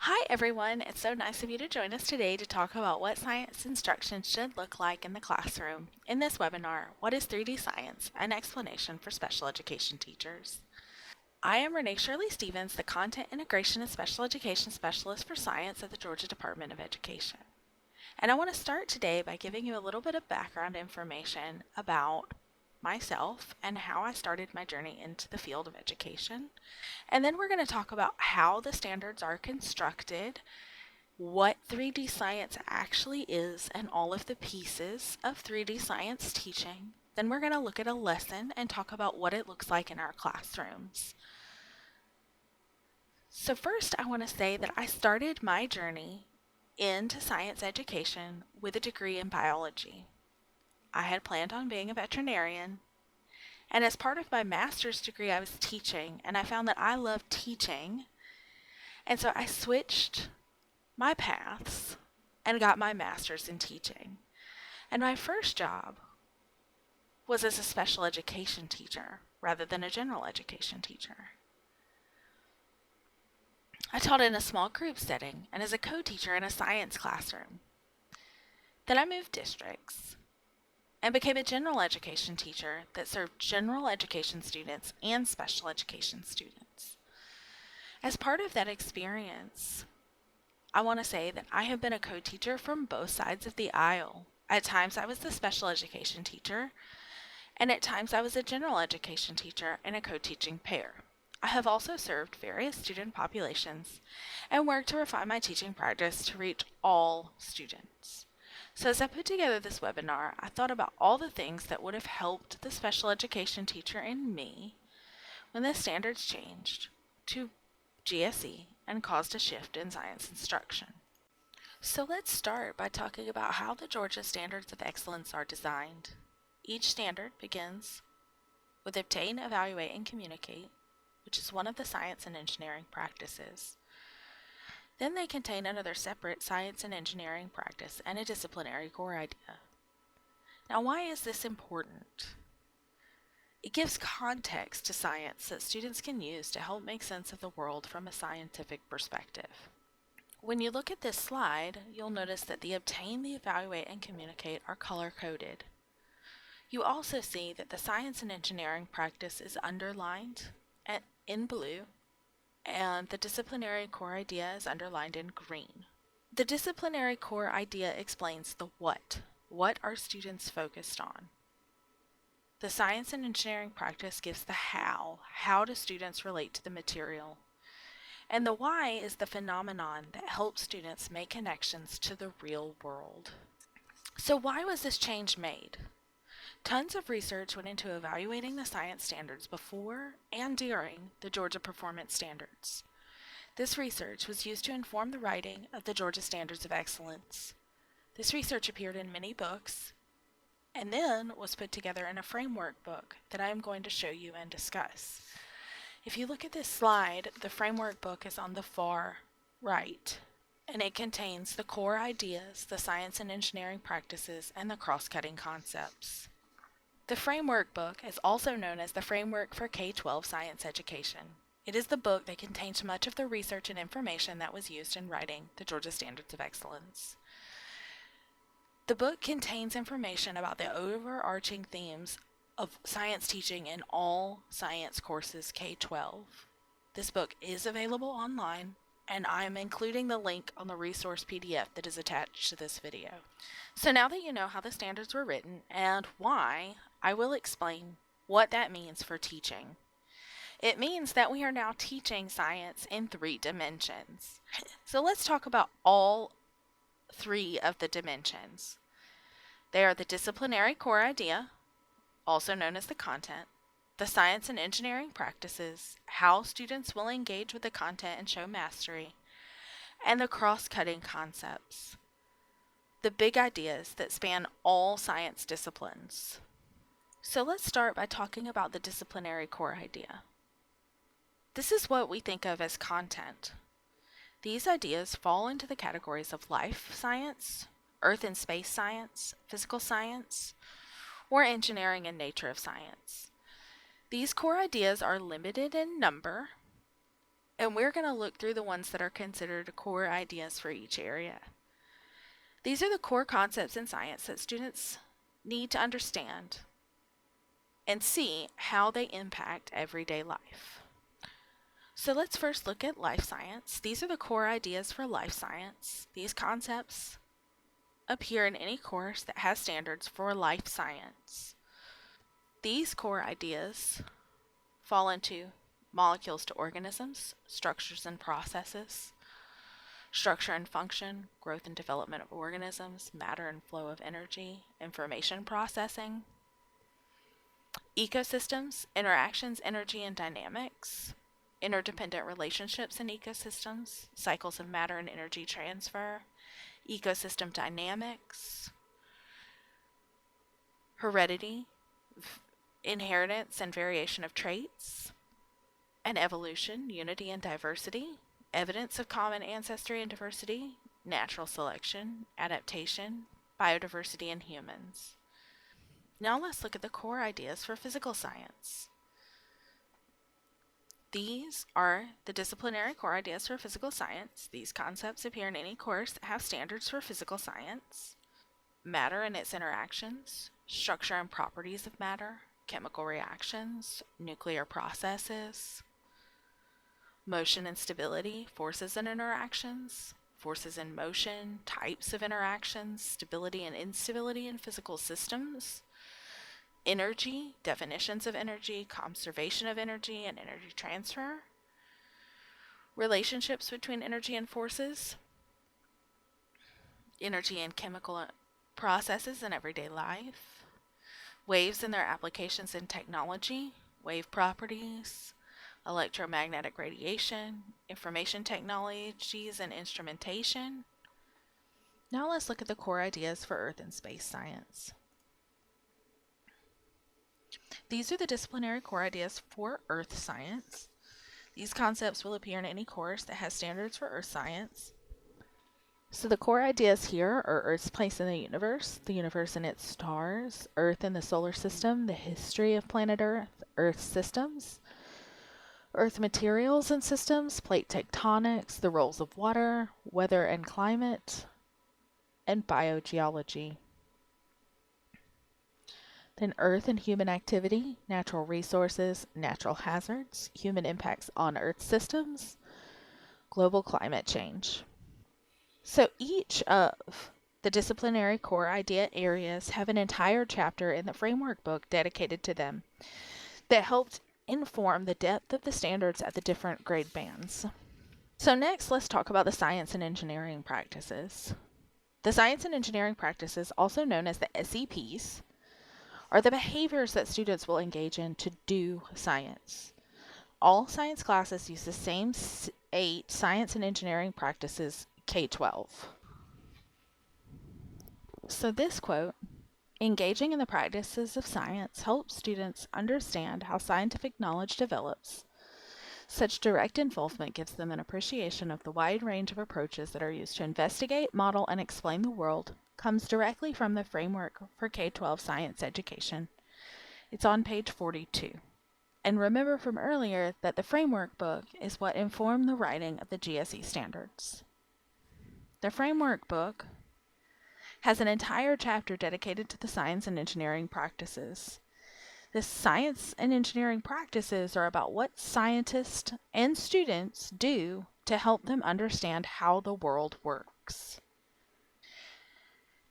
Hi everyone, it's so nice of you to join us today to talk about what science instruction should look like in the classroom. In this webinar, What is 3D Science? An explanation for special education teachers. I am Renee Shirley Stevens, the Content Integration and Special Education Specialist for Science at the Georgia Department of Education. And I want to start today by giving you a little bit of background information about myself and how I started my journey into the field of education. And then we're going to talk about how the standards are constructed, what 3D science actually is, and all of the pieces of 3D science teaching. Then we're going to look at a lesson and talk about what it looks like in our classrooms. So first, I want to say that I started my journey into science education with a degree in biology. I had planned on being a veterinarian, and as part of my master's degree, I was teaching, and I found that I loved teaching, and so I switched my paths and got my master's in teaching. And my first job was as a special education teacher rather than a general education teacher. I taught in a small group setting and as a co-teacher in a science classroom. Then I moved districts and became a general education teacher that served general education students and special education students. As part of that experience, I want to say that I have been a co-teacher from both sides of the aisle. At times I was the special education teacher, and at times I was a general education teacher in a co-teaching pair. I have also served various student populations and worked to refine my teaching practice to reach all students. So as I put together this webinar, I thought about all the things that would have helped the special education teacher in me when the standards changed to GSE and caused a shift in science instruction. So let's start by talking about how the Georgia Standards of Excellence are designed. Each standard begins with obtain, evaluate, and communicate, which is one of the science and engineering practices. Then they contain another separate science and engineering practice and a disciplinary core idea. Now, why is this important? It gives context to science that students can use to help make sense of the world from a scientific perspective. When you look at this slide, you'll notice that the obtain, the evaluate, and communicate are color-coded. You also see that the science and engineering practice is underlined in blue, and the disciplinary core idea is underlined in green. The disciplinary core idea explains the what. What are students focused on? The science and engineering practice gives the how. How do students relate to the material? And the why is the phenomenon that helps students make connections to the real world. So why was this change made? Tons of research went into evaluating the science standards before and during the Georgia Performance Standards. This research was used to inform the writing of the Georgia Standards of Excellence. This research appeared in many books and then was put together in a framework book that I am going to show you and discuss. If you look at this slide, the framework book is on the far right, and it contains the core ideas, the science and engineering practices, and the cross-cutting concepts. The framework book is also known as the Framework for K-12 Science Education. It is the book that contains much of the research and information that was used in writing the Georgia Standards of Excellence. The book contains information about the overarching themes of science teaching in all science courses K-12. This book is available online, and I am including the link on the resource PDF that is attached to this video. So now that you know how the standards were written and why, I will explain what that means for teaching. It means that we are now teaching science in 3 dimensions. So let's talk about all 3 of the dimensions. They are the disciplinary core idea, also known as the content, the science and engineering practices, how students will engage with the content and show mastery, and the cross-cutting concepts, the big ideas that span all science disciplines. So let's start by talking about the disciplinary core idea. This is what we think of as content. These ideas fall into the categories of life science, earth and space science, physical science, or engineering and nature of science. These core ideas are limited in number, And we're going to look through the ones that are considered core ideas for each area. These are the core concepts in science that students need to understand and see how they impact everyday life. So let's first look at life science. These are the core ideas for life science. These concepts appear in any course that has standards for life science. These core ideas fall into molecules to organisms, structures and processes, structure and function, growth and development of organisms, matter and flow of energy, information processing, ecosystems, interactions, energy and dynamics, interdependent relationships in ecosystems, cycles of matter and energy transfer, ecosystem dynamics, heredity, inheritance and variation of traits, and evolution, unity and diversity, evidence of common ancestry and diversity, natural selection, adaptation, biodiversity in humans. Now let's look at the core ideas for physical science. These are the disciplinary core ideas for physical science. These concepts appear in any course that has standards for physical science. Matter and its interactions, structure and properties of matter, chemical reactions, nuclear processes, motion and stability, forces and interactions, forces in motion, types of interactions, stability and instability in physical systems, energy, definitions of energy, conservation of energy and energy transfer, relationships between energy and forces, energy and chemical processes in everyday life, waves and their applications in technology, wave properties, electromagnetic radiation, information technologies and instrumentation. Now let's look at the core ideas for earth and space science. These are the disciplinary core ideas for earth science. These concepts will appear in any course that has standards for earth science. So the core ideas here are Earth's place in the universe and its stars, Earth and the solar system, the history of planet Earth, Earth systems, Earth materials and systems, plate tectonics, the roles of water, weather and climate, and biogeology. Then Earth and human activity, natural resources, natural hazards, human impacts on Earth systems, global climate change. So each of the disciplinary core idea areas have an entire chapter in the framework book dedicated to them that helped inform the depth of the standards at the different grade bands. So next, let's talk about the science and engineering practices. The science and engineering practices, also known as the SEPs, are the behaviors that students will engage in to do science. All science classes use the same 8 science and engineering practices K-12. So this quote, engaging in the practices of science helps students understand how scientific knowledge develops. Such direct involvement gives them an appreciation of the wide range of approaches that are used to investigate, model, and explain the world, comes directly from the framework for K-12 science education. It's on page 42. And remember from earlier that the framework book is what informed the writing of the GSE standards. The framework book has an entire chapter dedicated to the science and engineering practices. The science and engineering practices are about what scientists and students do to help them understand how the world works.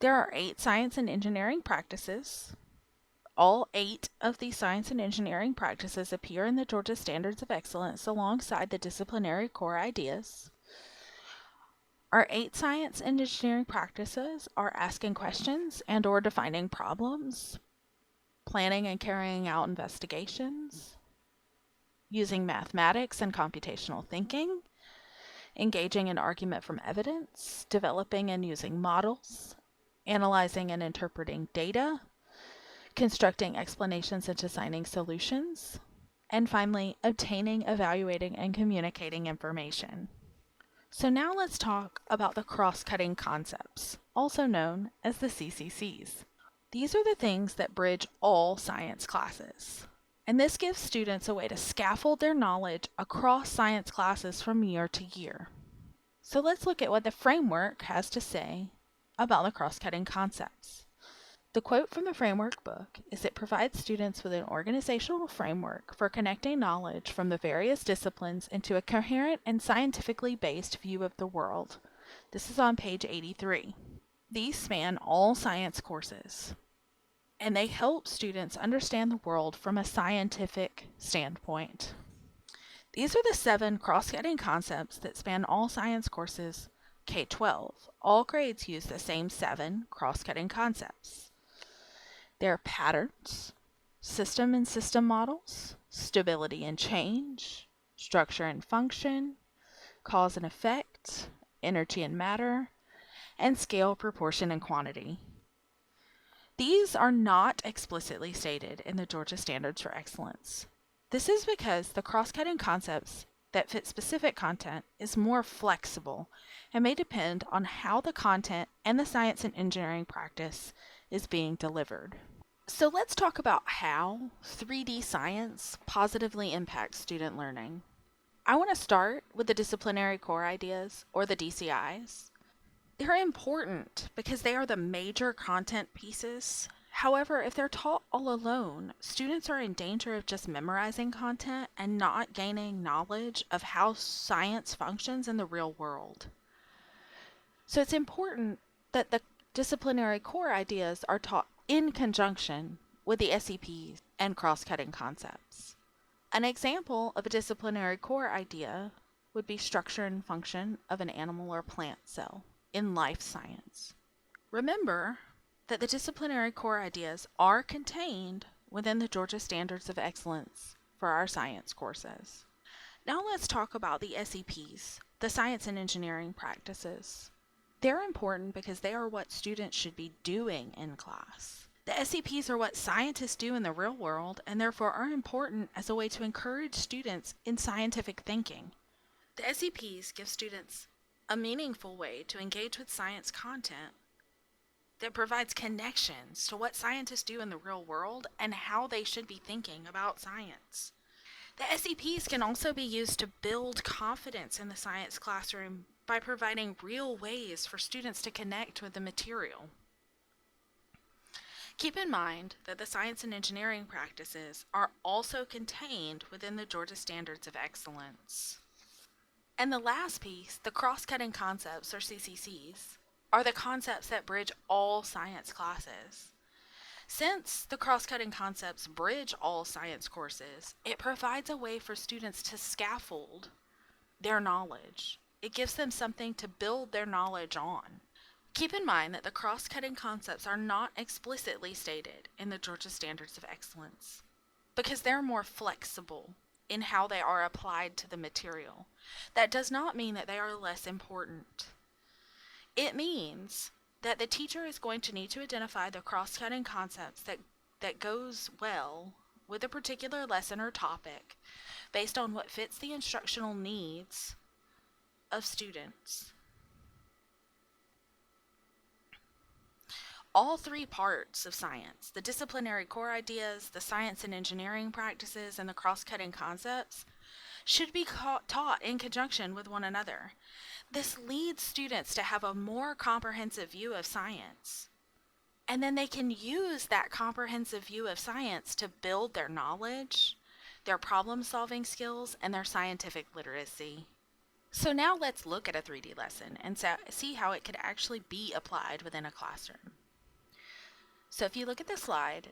There are 8 science and engineering practices. All 8 of these science and engineering practices appear in the Georgia Standards of Excellence alongside the disciplinary core ideas. Our 8 science and engineering practices are asking questions and or defining problems, planning and carrying out investigations, using mathematics and computational thinking, engaging in argument from evidence, developing and using models, analyzing and interpreting data, constructing explanations and designing solutions, and finally, obtaining, evaluating, and communicating information. So now let's talk about the cross-cutting concepts, also known as the CCCs. These are the things that bridge all science classes. And this gives students a way to scaffold their knowledge across science classes from year to year. So let's look at what the framework has to say about the cross-cutting concepts. The quote from the framework book is it provides students with an organizational framework for connecting knowledge from the various disciplines into a coherent and scientifically based view of the world. This is on page 83. These span all science courses, and they help students understand the world from a scientific standpoint. These are the 7 cross-cutting concepts that span all science courses K-12. All grades use the same 7 cross-cutting concepts. They are patterns, system and system models, stability and change, structure and function, cause and effect, energy and matter, and scale, proportion, and quantity. These are not explicitly stated in the Georgia Standards for Excellence. This is because the cross-cutting concepts that fit specific content is more flexible and may depend on how the content and the science and engineering practice is being delivered. So let's talk about how 3D science positively impacts student learning. I want to start with the disciplinary core ideas, or the DCIs. They're important because they are the major content pieces. However, if they're taught all alone, students are in danger of just memorizing content and not gaining knowledge of how science functions in the real world. So it's important that the disciplinary core ideas are taught in conjunction with the SEPs and cross-cutting concepts. An example of a disciplinary core idea would be structure and function of an animal or plant cell in life science. Remember that the disciplinary core ideas are contained within the Georgia Standards of Excellence for our science courses. Now let's talk about the SEPs, the science and engineering practices. They're important because they are what students should be doing in class. The SEPs are what scientists do in the real world and therefore are important as a way to encourage students in scientific thinking. The SEPs give students a meaningful way to engage with science content that provides connections to what scientists do in the real world and how they should be thinking about science. The SEPs can also be used to build confidence in the science classroom by providing real ways for students to connect with the material. Keep in mind that the science and engineering practices are also contained within the Georgia Standards of Excellence. And the last piece, the cross-cutting concepts, or CCCs, are the concepts that bridge all science classes. Since the cross-cutting concepts bridge all science courses, it provides a way for students to scaffold their knowledge. It gives them something to build their knowledge on. Keep in mind that the cross-cutting concepts are not explicitly stated in the Georgia Standards of Excellence because they're more flexible in how they are applied to the material. That does not mean that they are less important. It means that the teacher is going to need to identify the cross-cutting concepts that goes well with a particular lesson or topic based on what fits the instructional needs of students. All 3 parts of science, the disciplinary core ideas, the science and engineering practices, and the cross-cutting concepts, should be taught in conjunction with one another. This leads students to have a more comprehensive view of science. And then they can use that comprehensive view of science to build their knowledge, their problem-solving skills, and their scientific literacy. So now let's look at a 3D lesson and see how it could actually be applied within a classroom. So if you look at the slide,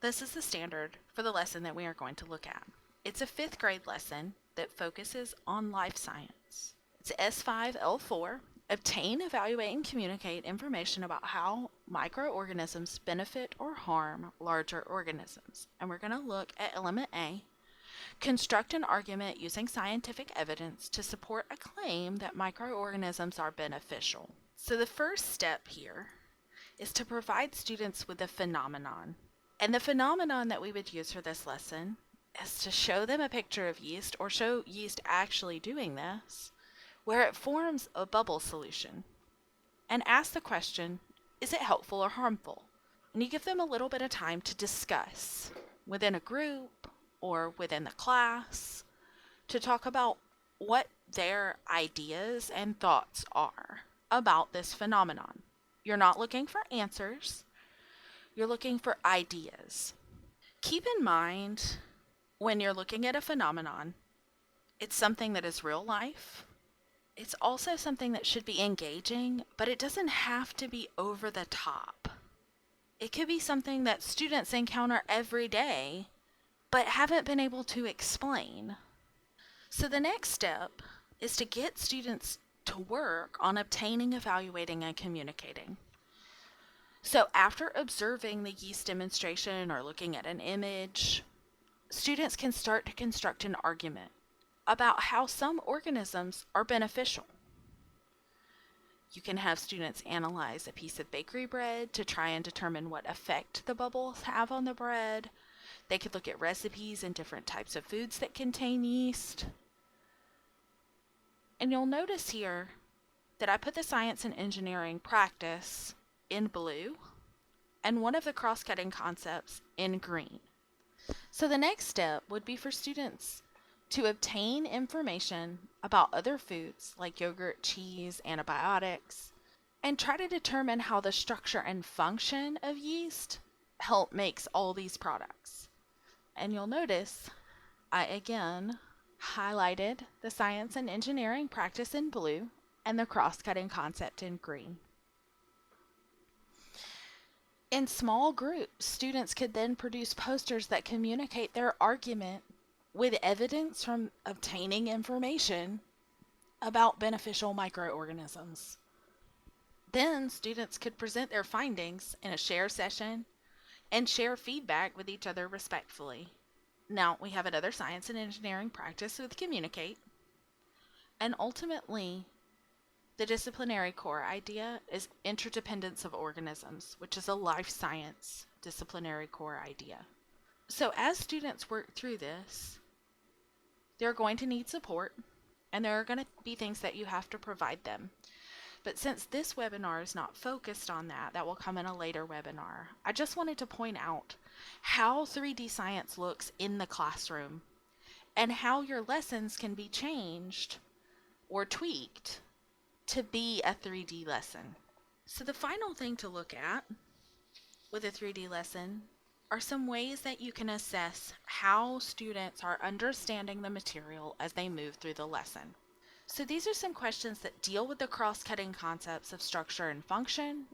this is the standard for the lesson that we are going to look at. It's a 5th grade lesson that focuses on life science. It's S5L4, obtain, evaluate, and communicate information about how microorganisms benefit or harm larger organisms. And we're going to look at element A, construct an argument using scientific evidence to support a claim that microorganisms are beneficial. So the first step here is to provide students with a phenomenon. And the phenomenon that we would use for this lesson is to show them a picture of yeast, or show yeast actually doing this, where it forms a bubble solution, and ask the question, is it helpful or harmful? And you give them a little bit of time to discuss within a group or within the class to talk about what their ideas and thoughts are about this phenomenon. You're not looking for answers, you're looking for ideas. Keep in mind when you're looking at a phenomenon, it's something that is real life. It's also something that should be engaging, but it doesn't have to be over the top. It could be something that students encounter every day, but haven't been able to explain. So the next step is to get students to work on obtaining, evaluating, and communicating. So after observing the yeast demonstration or looking at an image, students can start to construct an argument about how some organisms are beneficial. You can have students analyze a piece of bakery bread to try and determine what effect the bubbles have on the bread. They could look at recipes and different types of foods that contain yeast. And you'll notice here that I put the science and engineering practice in blue and one of the cross-cutting concepts in green. So the next step would be for students to obtain information about other foods like yogurt, cheese, antibiotics, and try to determine how the structure and function of yeast help makes all these products. And you'll notice I again highlighted the science and engineering practice in blue and the cross-cutting concept in green. In small groups, students could then produce posters that communicate their argument with evidence from obtaining information about beneficial microorganisms. Then students could present their findings in a share session and share feedback with each other respectfully. Now we have another science and engineering practice with communicate. And ultimately, the disciplinary core idea is interdependence of organisms, which is a life science disciplinary core idea. So as students work through this, they're going to need support, and there are going to be things that you have to provide them. But since this webinar is not focused on that, that will come in a later webinar, I just wanted to point out how 3D science looks in the classroom and how your lessons can be changed or tweaked to be a 3D lesson. So the final thing to look at with a 3D lesson are some ways that you can assess how students are understanding the material as they move through the lesson. So these are some questions that deal with the cross-cutting concepts of structure and function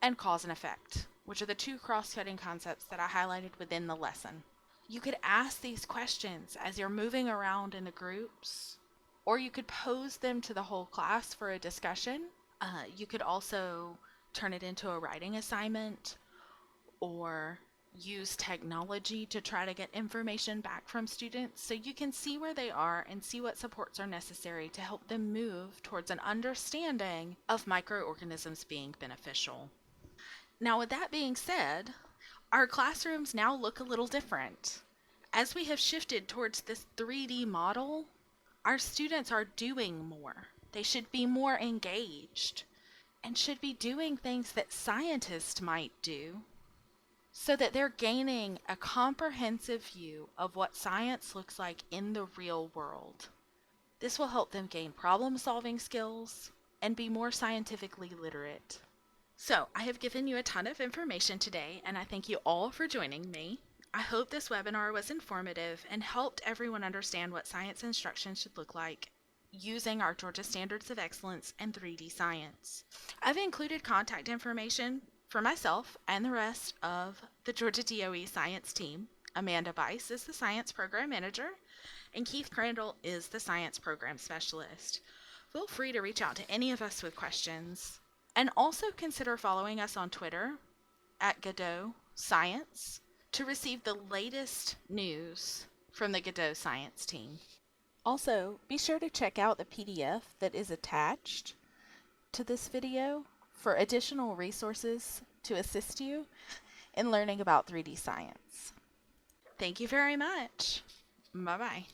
and cause and effect, which are the two cross-cutting concepts that I highlighted within the lesson. You could ask these questions as you're moving around in the groups, or you could pose them to the whole class for a discussion. You could also turn it into a writing assignment or use technology to try to get information back from students so you can see where they are and see what supports are necessary to help them move towards an understanding of microorganisms being beneficial. Now, with that being said, our classrooms now look a little different. As we have shifted towards this 3D model, our students are doing more. They should be more engaged and should be doing things that scientists might do, so that they're gaining a comprehensive view of what science looks like in the real world. This will help them gain problem-solving skills and be more scientifically literate. So, I have given you a ton of information today, and I thank you all for joining me. I hope this webinar was informative and helped everyone understand what science instruction should look like using our Georgia Standards of Excellence and 3D Science. I've included contact information for myself and the rest of the Georgia DOE Science team. Amanda Bice is the Science Program Manager, and Keith Crandall is the Science Program Specialist. Feel free to reach out to any of us with questions, and also consider following us on Twitter at Godot Science to receive the latest news from the Godot Science team. Also, be sure to check out the PDF that is attached to this video for additional resources to assist you in learning about 3D science. Thank you very much. Bye-bye.